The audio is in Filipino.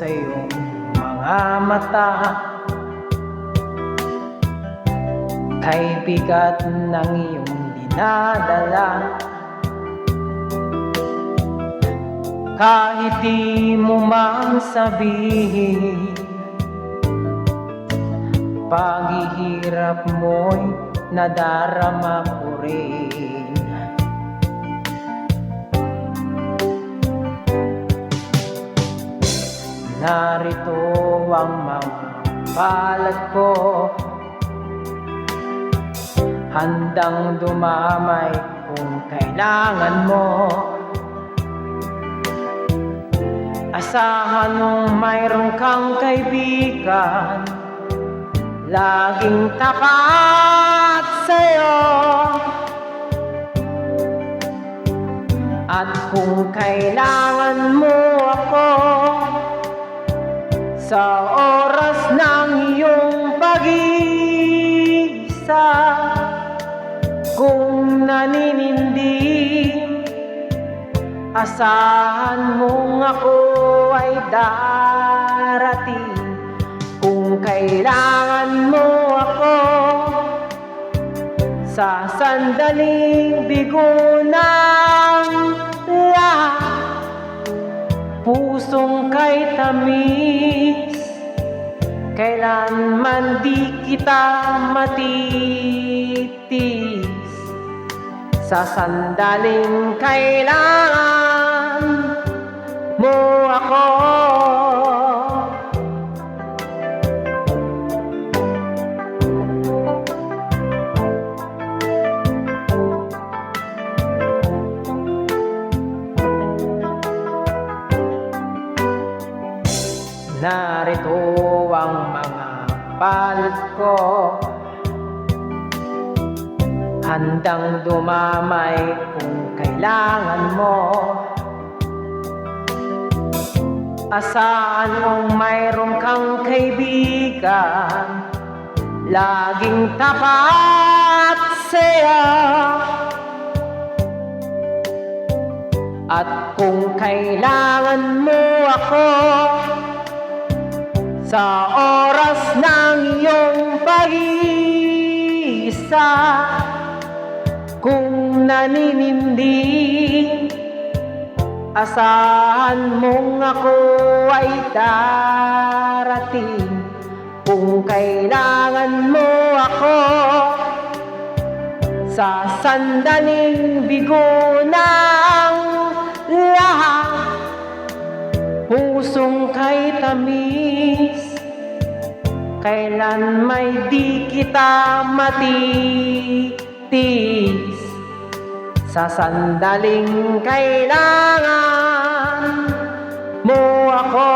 sa iyong mga mata, kay bigat ng iyong dinadala. Kahit di mo man sabihin, paghihirap mo'y nadarama ko rin. Narito ang mga palad ko, handang dumamay kung kailangan mo. Asahan mong mayroon kang kaibigan, laging tapat sa'yo. At kung kailangan mo ako sa oras ng iyong pag-iisa, kung naninindim, asahan mong ako ay darating. Kung kailangan mo ako sa sandaling bigo ng lahat, pusong kay tamis, kailanman di kita matitis. Sa sandaling kailangan mo ako, narito ang mga palad ko, handang dumamay kung kailangan mo. Asahan mong mayroon kang kaibigan, laging tapat sa'yo. At kung kailangan mo ako sa oras ng iyong pag-iisa, kung naninindig, asahan mong ako ay darating. Kung kailangan mo ako sa sandaling bigo ng lahat, pusong kay tamis, kailan may di kita matitis. Sa sandaling kailangan mo ako.